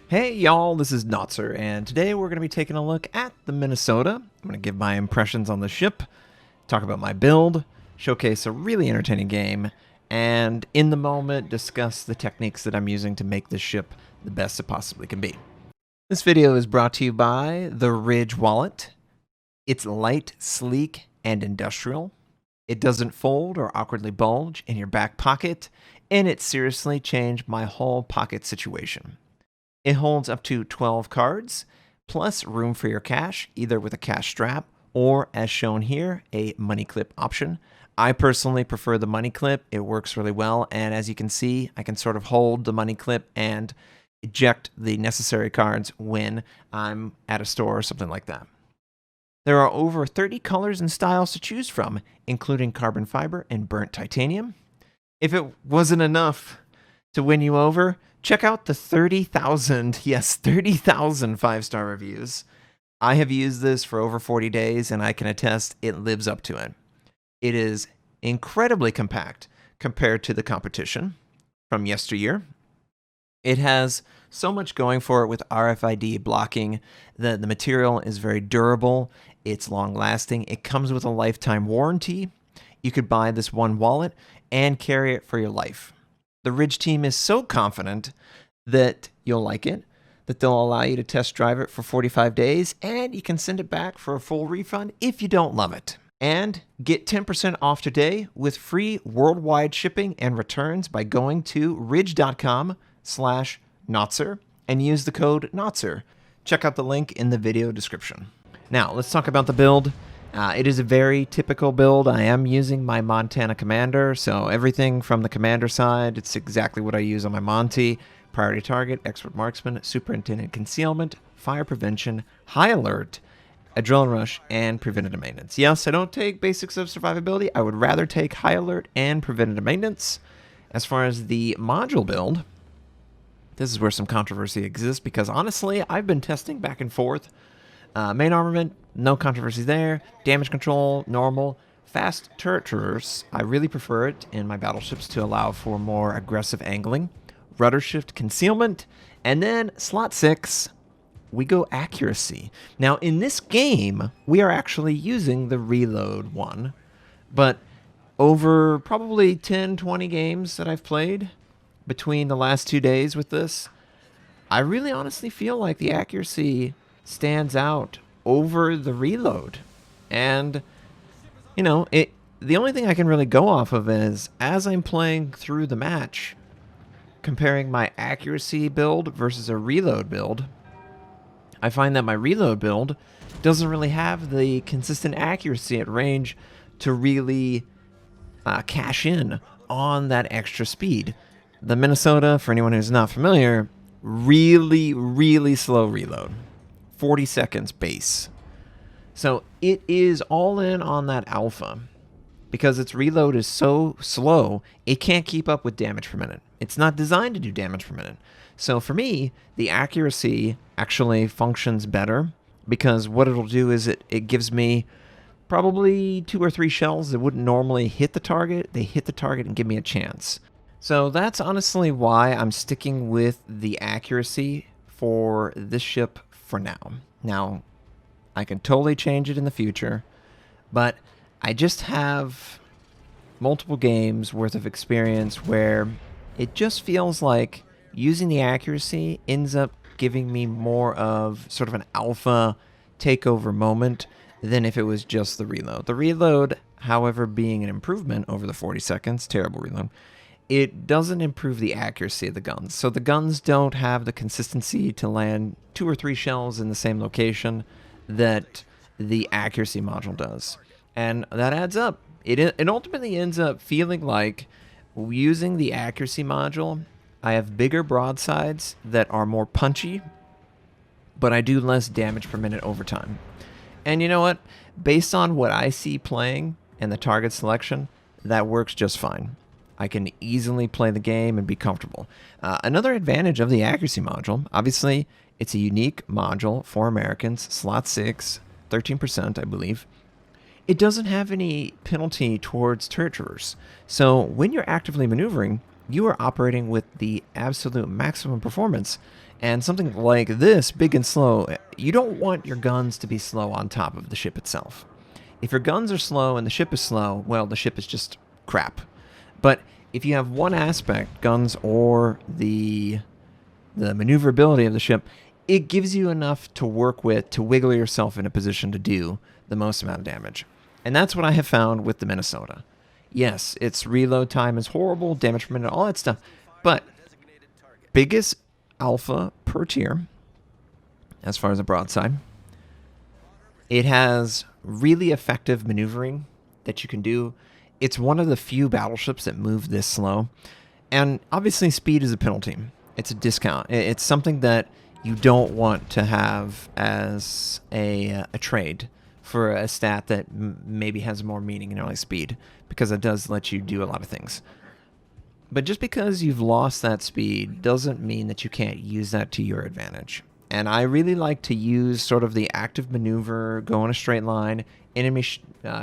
Hey y'all, this is Notser, and today we're going to be taking a look at the Minnesota. I'm going to give my impressions on the ship, talk about my build, showcase a really entertaining game, and in the moment discuss the techniques that I'm using to make this ship the best it possibly can be. This video is brought to you by the Ridge Wallet. It's light, sleek, and industrial. It doesn't fold or awkwardly bulge in your back pocket, and it seriously changed my whole pocket situation. It holds up to 12 cards, plus room for your cash, either with a cash strap or, as shown here, a money clip option. I personally prefer the money clip. It works really well, and as you can see, I can sort of hold the money clip and eject the necessary cards when I'm at a store or something like that. There are over 30 colors and styles to choose from, including carbon fiber and burnt titanium. If it wasn't enough to win you over, check out the 30,000 5-star reviews. I have used this for over 40 days, and I can attest it lives up to it. It is incredibly compact compared to the competition from yesteryear. It has so much going for it with RFID blocking. The material is very durable. It's long-lasting. It comes with a lifetime warranty. You could buy this one wallet and carry it for your life. The Ridge team is so confident that you'll like it, that they'll allow you to test drive it for 45 days, and you can send it back for a full refund if you don't love it. And get 10% off today with free worldwide shipping and returns by going to ridge.com/Notser and use the code Notser. Check out the link in the video description. Now, let's talk about the build. It is a very typical build. I am using my Montana Commander, so everything from the Commander side, it's exactly what I use on my Monty. Priority Target, Expert Marksman, Superintendent Concealment, Fire Prevention, High Alert, Adrenaline Rush, and Preventative Maintenance. Yes, I don't take basics of survivability. I would rather take High Alert and Preventative Maintenance. As far as the module build, this is where some controversy exists because honestly, I've been testing back and forth. Main armament, no controversy there. Damage control, normal. Fast turret traverse, I really prefer it in my battleships to allow for more aggressive angling. Rudder shift concealment, and then slot 6, we go accuracy. Now in this game, we are actually using the reload one, but over probably 10-20 games that I've played between the last 2 days with this, I really honestly feel like the accuracy stands out over the reload. And you know, the only thing I can really go off of is as I'm playing through the match, comparing my accuracy build versus a reload build, I find that my reload build doesn't really have the consistent accuracy at range to really cash in on that extra speed. The Minnesota, for anyone who's not familiar, really slow reload. 40 seconds base. So it is all in on that alpha. Because its reload is so slow, it can't keep up with damage per minute. It's not designed to do damage per minute. So for me, the accuracy actually functions better because what it'll do is it gives me probably 2 or 3 shells that wouldn't normally hit the target. They hit the target and give me a chance. So that's honestly why I'm sticking with the accuracy for this ship for now. Now, I can totally change it in the future, but I just have multiple games worth of experience where it just feels like using the accuracy ends up giving me more of sort of an alpha takeover moment than if it was just the reload. The reload, however, being an improvement over the 40 seconds, terrible reload, it doesn't improve the accuracy of the guns. So the guns don't have the consistency to land 2 or 3 shells in the same location that the accuracy module does. And that adds up. It ultimately ends up feeling like using the accuracy module, I have bigger broadsides that are more punchy, but I do less damage per minute over time. And you know what? Based on what I see playing and the target selection, that works just fine. I can easily play the game and be comfortable. Another advantage of the accuracy module, obviously, it's a unique module for Americans, slot 6, 13%, I believe. It doesn't have any penalty towards turret traverse. So when you're actively maneuvering, you are operating with the absolute maximum performance And something like this, big and slow, you don't want your guns to be slow on top of the ship itself. If your guns are slow and the ship is slow, well, the ship is just crap. But if you have one aspect, guns or the maneuverability of the ship, it gives you enough to work with to wiggle yourself in a position to do the most amount of damage. And that's what I have found with the Minnesota. Yes, its reload time is horrible, damage per minute, all that stuff, but biggest alpha per tier, as far as a broadside. It has really effective maneuvering that you can do. It's one of the few battleships that move this slow. And obviously speed is a penalty. It's a discount. It's something that you don't want to have as a trade for a stat that maybe has more meaning in early speed, because it does let you do a lot of things. But just because you've lost that speed doesn't mean that you can't use that to your advantage. And I really like to use sort of the active maneuver, go in a straight line, enemy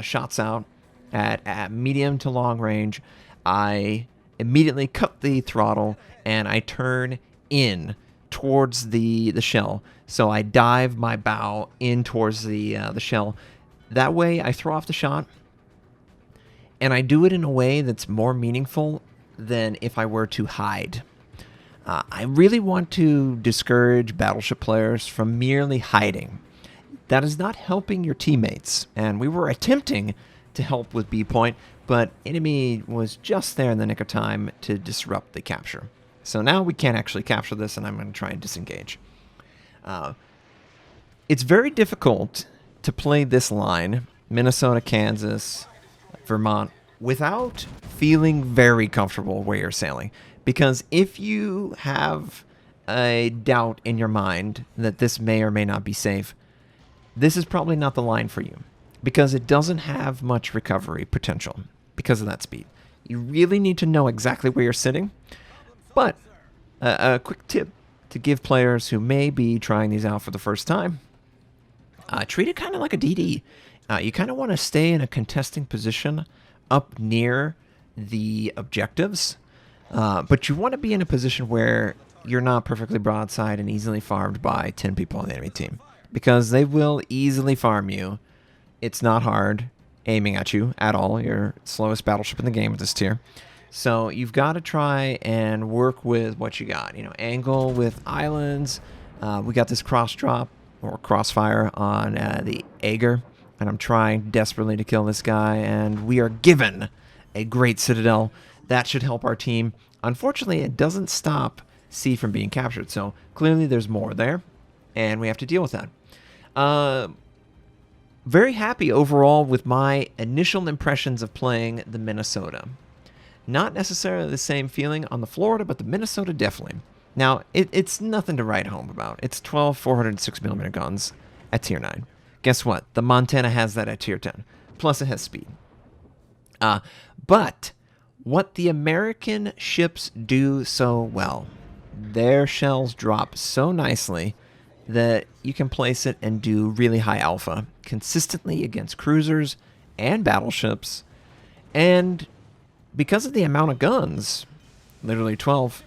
shots out at medium to long range. I immediately cut the throttle and I turn in towards the shell. So I dive my bow in towards the shell. That way I throw off the shot, and I do it in a way that's more meaningful than if I were to hide. I really want to discourage Battleship players from merely hiding. That is not helping your teammates, and we were attempting to help with B point, but enemy was just there in the nick of time to disrupt the capture. So now we can't actually capture this, and I'm going to try and disengage. It's very difficult to play this line, Minnesota, Kansas, Vermont, without feeling very comfortable where you're sailing. Because if you have a doubt in your mind that this may or may not be safe, this is probably not the line for you, because it doesn't have much recovery potential because of that speed. You really need to know exactly where you're sitting. But a quick tip to give players who may be trying these out for the first time, treat it kind of like a DD. You kind of want to stay in a contesting position up near the objectives, but you want to be in a position where you're not perfectly broadside and easily farmed by 10 people on the enemy team, because they will easily farm you. It's not hard aiming at you at all. You're slowest battleship in the game with this tier. So you've got to try and work with what you got. You know, angle with islands. We got this cross drop or crossfire on the Aegir, and I'm trying desperately to kill this guy, and we are given a great citadel. That should help our team. Unfortunately, it doesn't stop C from being captured, so clearly there's more there, and we have to deal with that. Very happy overall with my initial impressions of playing the Minnesota. Not necessarily the same feeling on the Florida, but the Minnesota definitely. Now, it's nothing to write home about. It's 12 406mm guns at tier 9. Guess what? The Montana has that at tier 10. Plus it has speed. But what the American ships do so well, their shells drop so nicely that you can place it and do really high alpha consistently against cruisers and battleships. And because of the amount of guns, literally 12,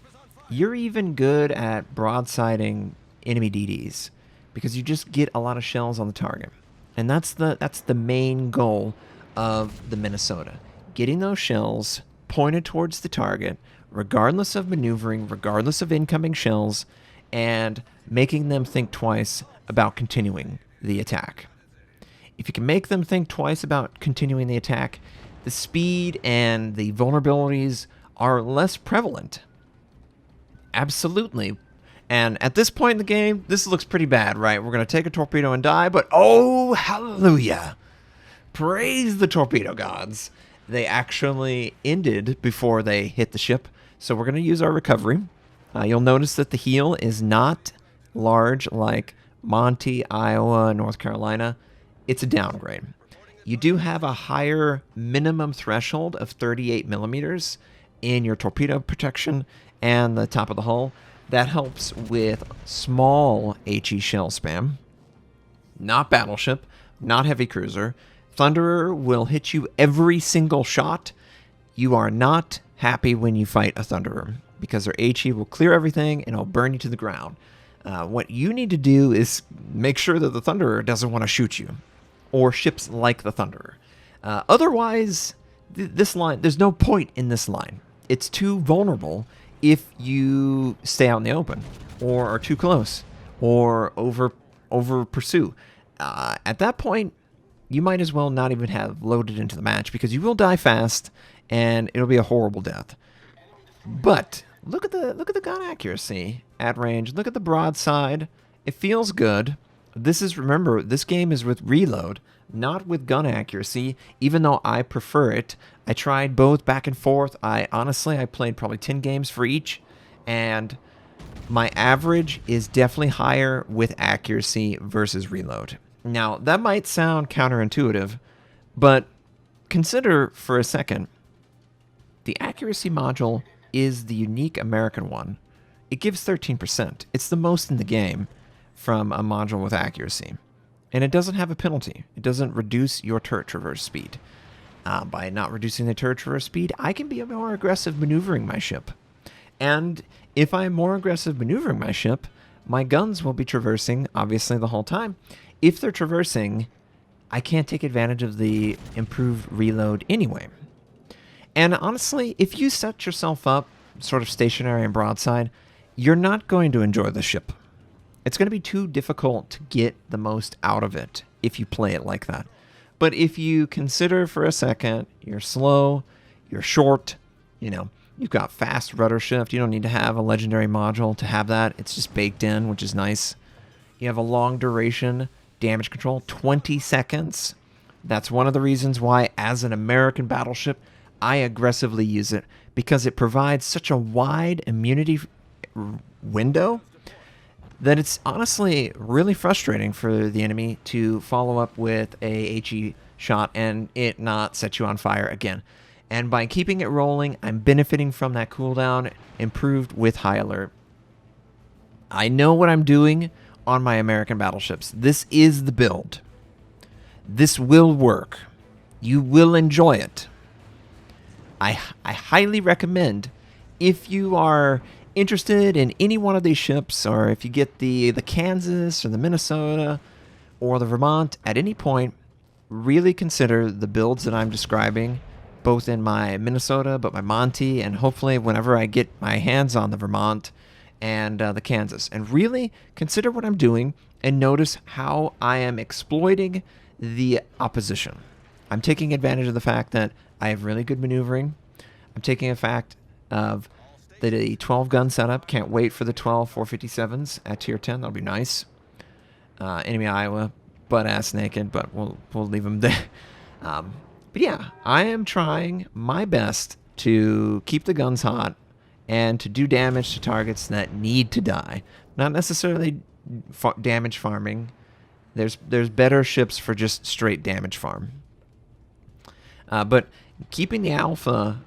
you're even good at broadsiding enemy DDs because you just get a lot of shells on the target. And that's the main goal of the Minnesota. Getting those shells pointed towards the target, regardless of maneuvering, regardless of incoming shells, and making them think twice about continuing the attack. If you can make them think twice about continuing the attack, the speed and the vulnerabilities are less prevalent. Absolutely. And at this point in the game, this looks pretty bad, right? We're going to take a torpedo and die, but oh, hallelujah. Praise the torpedo gods. They actually ended before they hit the ship, so we're going to use our recovery. You'll notice that the heel is not large like Monty, Iowa, North Carolina. It's a downgrade. You do have a higher minimum threshold of 38 millimeters in your torpedo protection and the top of the hull. That helps with small HE shell spam. Not battleship, not heavy cruiser. Thunderer will hit you every single shot. You are not happy when you fight a Thunderer because their HE will clear everything and it'll burn you to the ground. What you need to do is make sure that the Thunderer doesn't want to shoot you, or ships like the Thunderer. Otherwise, this line, there's no point in this line. It's too vulnerable if you stay out in the open, or are too close, or over pursue. At that point, you might as well not even have loaded into the match, because you will die fast, and it'll be a horrible death. But look at the gun accuracy at range. Look at the broadside. It feels good. Remember, this game is with reload, not with gun accuracy, even though I prefer it. I tried both back and forth. Honestly, I played probably 10 games for each, and my average is definitely higher with accuracy versus reload. Now, that might sound counterintuitive, but consider for a second, the accuracy module is the unique American one. It gives 13%. It's the most in the game from a module with accuracy. And it doesn't have a penalty. It doesn't reduce your turret traverse speed. By not reducing the turret traverse speed, I can be more aggressive maneuvering my ship. And if I'm more aggressive maneuvering my ship, my guns will be traversing, obviously, the whole time. If they're traversing, I can't take advantage of the improved reload anyway. And honestly, if you set yourself up sort of stationary and broadside, you're not going to enjoy the ship. It's going to be too difficult to get the most out of it if you play it like that. But if you consider for a second, you're slow, you're short, you've got fast rudder shift. You don't need to have a legendary module to have that. It's just baked in, which is nice. You have a long duration damage control, 20 seconds. That's one of the reasons why, as an American battleship, I aggressively use it, because it provides such a wide immunity window that it's honestly really frustrating for the enemy to follow up with a HE shot and it not set you on fire again. And by keeping it rolling, I'm benefiting from that cooldown, improved with high alert. I know what I'm doing on my American battleships. This is the build. This will work. You will enjoy it. I highly recommend, if you are interested in any one of these ships, or if you get the Kansas or the Minnesota or the Vermont at any point, really consider the builds that I'm describing, both in my Minnesota, but my Monty, and hopefully whenever I get my hands on the Vermont and the Kansas. And really consider what I'm doing and notice how I am exploiting the opposition. I'm taking advantage of the fact that I have really good maneuvering. I'm taking a fact of the 12 gun setup. Can't wait for the 12 457s at tier 10. That'll be nice. Enemy Iowa, butt ass naked, but we'll leave them there. But yeah, I am trying my best to keep the guns hot and to do damage to targets that need to die. Not necessarily damage farming. There's better ships for just straight damage farm. But keeping the alpha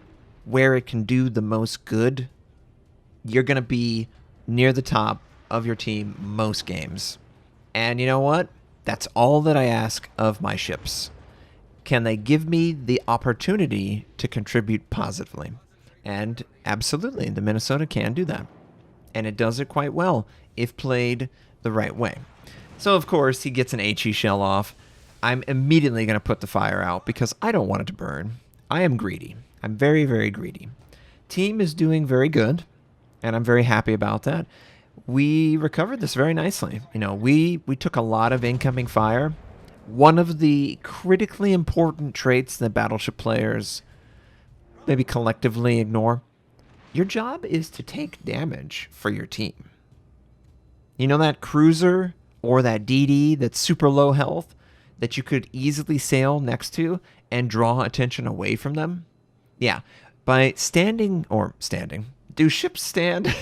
where it can do the most good, you're going to be near the top of your team most games. And you know what? That's all that I ask of my ships. Can they give me the opportunity to contribute positively? And absolutely, the Minnesota can do that. And it does it quite well if played the right way. So, of course, he gets an HE shell off. I'm immediately going to put the fire out because I don't want it to burn. I am greedy. I'm very, very greedy. Team is doing very good, and I'm very happy about that. We recovered this very nicely. We took a lot of incoming fire. One of the critically important traits that Battleship players maybe collectively ignore, your job is to take damage for your team. That cruiser or that DD that's super low health that you could easily sail next to and draw attention away from them? Yeah, by standing, do ships stand?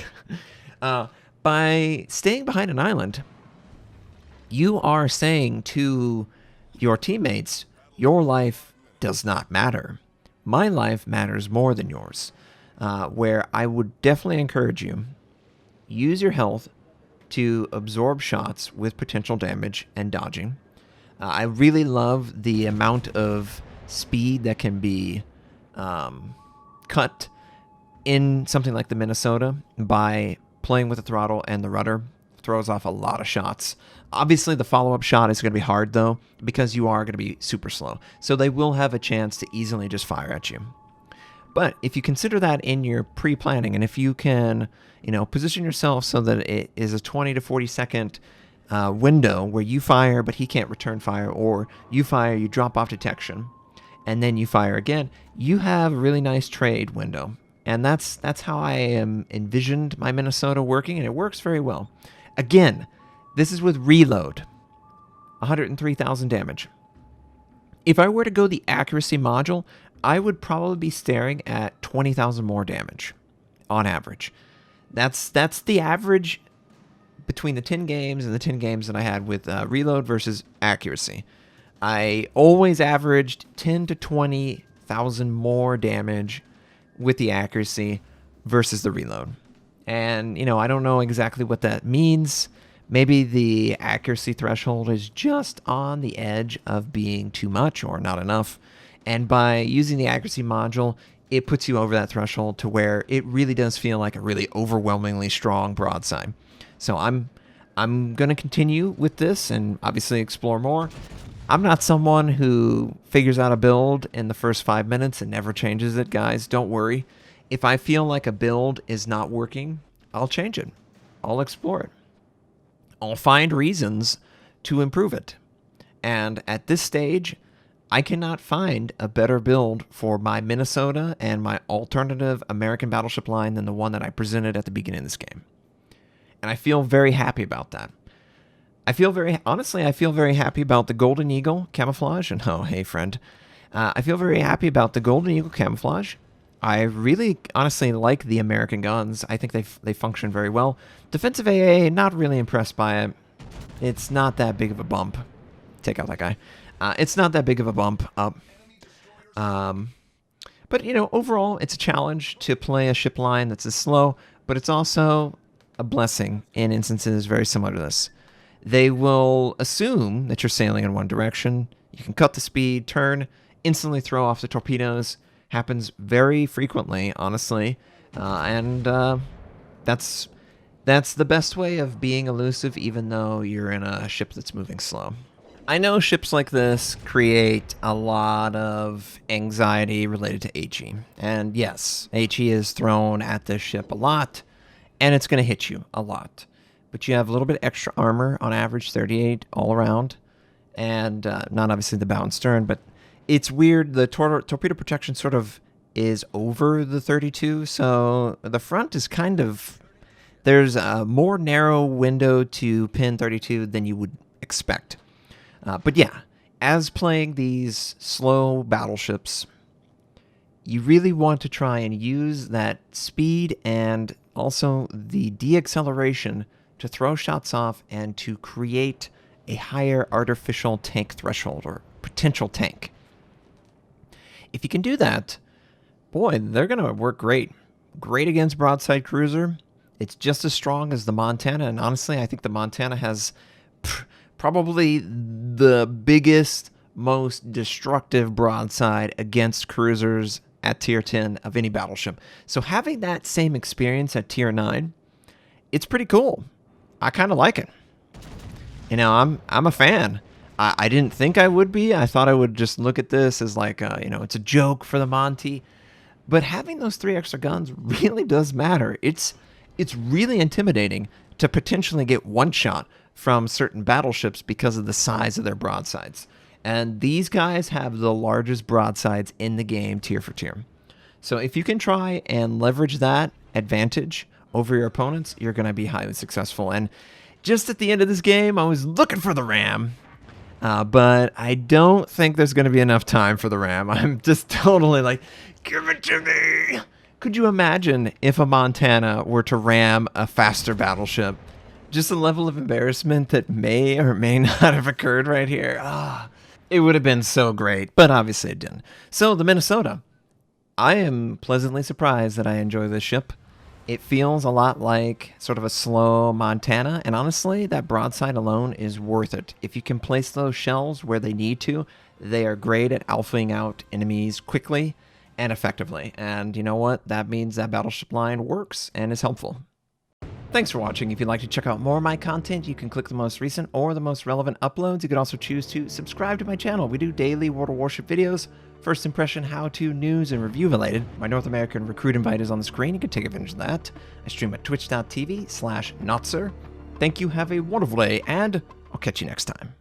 By staying behind an island, you are saying to your teammates, your life does not matter. My life matters more than yours. Where I would definitely encourage you, use your health to absorb shots with potential damage and dodging. I really love the amount of speed that can be cut in something like the Minnesota by playing with the throttle and the rudder. throws off a lot of shots. Obviously, the follow-up shot is going to be hard, though, because you are going to be super slow. So they will have a chance to easily just fire at you. But if you consider that in your pre-planning, and if you can, position yourself so that it is a 20 to 40 second window where you fire, but he can't return fire, or you fire, you drop off detection, and then you fire again, you have a really nice trade window. And that's how I envisioned my Minnesota working, and it works very well. Again, this is with reload, 103,000 damage. If I were to go the accuracy module, I would probably be staring at 20,000 more damage on average. That's the average between the 10 games and the 10 games that I had with reload versus accuracy. I always averaged 10 to 20,000 more damage with the accuracy versus the reload. And, I don't know exactly what that means. Maybe the accuracy threshold is just on the edge of being too much or not enough. And by using the accuracy module, it puts you over that threshold to where it really does feel like a really overwhelmingly strong broadside. So I'm going to continue with this and obviously explore more. I'm not someone who figures out a build in the first 5 minutes and never changes it, guys. Don't worry. If I feel like a build is not working, I'll change it. I'll explore it. I'll find reasons to improve it. And at this stage, I cannot find a better build for my Minnesota and my alternative American Battleship line than the one that I presented at the beginning of this game. And I feel very happy about that. I feel very happy about the Golden Eagle camouflage. And oh, hey, friend. I feel very happy about the Golden Eagle camouflage. I really, honestly, like the American guns. I think they function very well. Defensive AA, not really impressed by it. It's not that big of a bump. Take out that guy. It's not that big of a bump up. But, overall, it's a challenge to play a ship line that's as slow, but it's also a blessing in instances very similar to this. They will assume that you're sailing in one direction. You can cut the speed, turn, instantly throw off the torpedoes. Happens very frequently, honestly. And that's the best way of being elusive, even though you're in a ship that's moving slow. I know ships like this create a lot of anxiety related to HE. And yes, HE is thrown at this ship a lot, and it's going to hit you a lot. But you have a little bit extra armor, on average 38 all around, and not obviously the bow and stern, but it's weird. The torpedo protection sort of is over the 32, so the front is kind of, there's a more narrow window to pin 32 than you would expect. But yeah, as playing these slow battleships, you really want to try and use that speed and also the deacceleration to throw shots off and to create a higher artificial tank threshold or potential tank. If you can do that, boy, they're going to work great. Great against broadside cruiser. It's just as strong as the Montana, and honestly, I think the Montana has probably the biggest, most destructive broadside against cruisers at Tier 10 of any battleship. So having that same experience at Tier 9, it's pretty cool. I kind of like it. I'm a fan. I didn't think I would be. I thought I would just look at this as like, it's a joke for the Monty. But having those 3 extra guns really does matter. It's really intimidating to potentially get one shot from certain battleships because of the size of their broadsides. And these guys have the largest broadsides in the game, tier for tier. So if you can try and leverage that advantage over your opponents, you're going to be highly successful. And just at the end of this game, I was looking for the ram. But I don't think there's going to be enough time for the ram. I'm just totally like, give it to me. Could you imagine if a Montana were to ram a faster battleship? Just a level of embarrassment that may or may not have occurred right here. It would have been so great, but obviously it didn't. So the Minnesota. I am pleasantly surprised that I enjoy this ship. It feels a lot like sort of a slow Montana, and honestly, that broadside alone is worth it. If you can place those shells where they need to, they are great at alphaing out enemies quickly and effectively. And you know what? That means that battleship line works and is helpful. Thanks for watching. If you'd like to check out more of my content, you can click the most recent or the most relevant uploads. You can also choose to subscribe to my channel. We do daily World of Warship videos, first impression, how-to, news, and review related. My North American recruit invite is on the screen. You can take advantage of that. I stream at twitch.tv/Notser. Thank you, have a wonderful day, and I'll catch you next time.